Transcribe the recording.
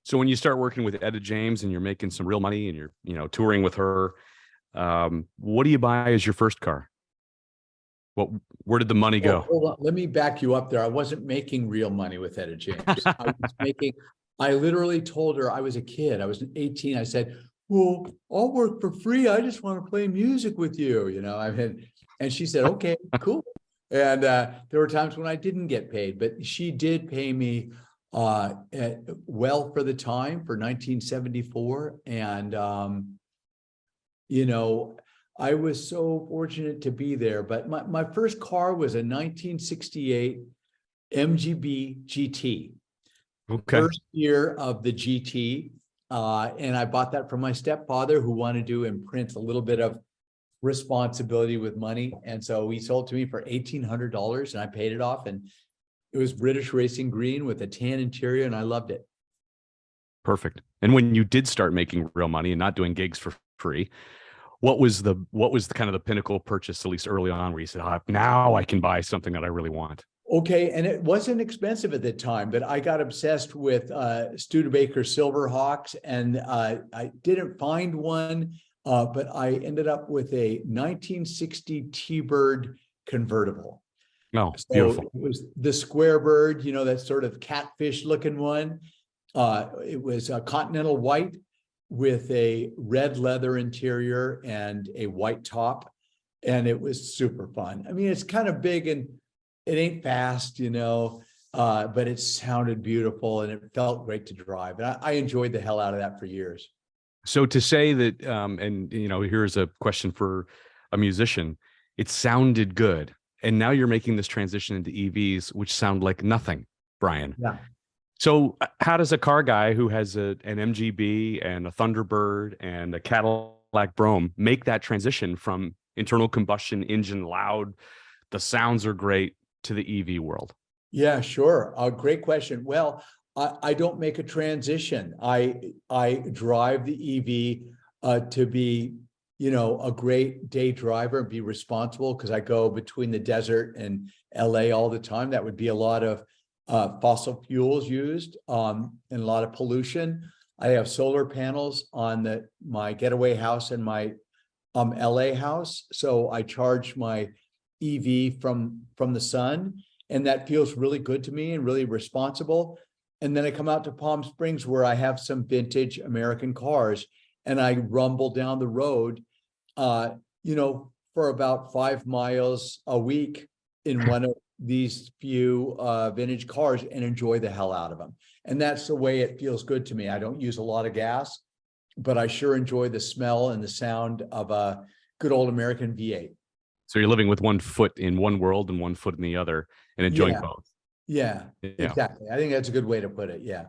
So when you start working with Etta James and you're making some real money and you're, touring with her, what do you buy as your first car? What, where did the money Oh, go? hold on. Let me back you up there. I wasn't making real money with Etta James. I literally told her I was a kid. I was 18. I said, well, I'll work for free. I just want to play music with you. And she said, okay, cool. And there were times when I didn't get paid, but she did pay me well for the time for 1974. And, I was so fortunate to be there. But my first car was a 1968 MGB GT. Okay. First year of the GT. And I bought that from my stepfather, who wanted to imprint a little bit of responsibility with money. And so he sold to me for $1,800 and I paid it off. And it was British Racing Green with a tan interior, and I loved it. Perfect. And when you did start making real money and not doing gigs for free, what was the kind of the pinnacle purchase, at least early on, where you said, now I can buy something that I really want? Okay, and it wasn't expensive at the time, but I got obsessed with Studebaker Silverhawks, and I didn't find one, but I ended up with a 1960 T-Bird convertible. Oh, So beautiful. it was the square bird, that sort of catfish looking one. It was a continental white with a red leather interior and a white top. And it was super fun. I mean, it's kind of big and it ain't fast, but it sounded beautiful and it felt great to drive. And I enjoyed the hell out of that for years. So to say that, and here's a question for a musician, it sounded good. And now you're making this transition into EVs, which sound like nothing, Brian. Yeah. So how does a car guy who has an MGB and a Thunderbird and a Cadillac Brougham make that transition from internal combustion engine loud, the sounds are great, to the EV world? Yeah, sure. Great question. Well, I don't make a transition. I drive the EV to be, a great day driver and be responsible, because I go between the desert and LA all the time. That would be a lot of fossil fuels used and a lot of pollution. I have solar panels on my getaway house and my LA house. So I charge my EV from the sun, and that feels really good to me and really responsible. And then I come out to Palm Springs, where I have some vintage American cars, and I rumble down the road, for about 5 miles a week in one of these few vintage cars and enjoy the hell out of them. And that's the way it feels good to me. I don't use a lot of gas, but I sure enjoy the smell and the sound of a good old American V8. So you're living with one foot in one world and one foot in the other and enjoying both. Yeah, exactly. I think that's a good way to put it. Yeah.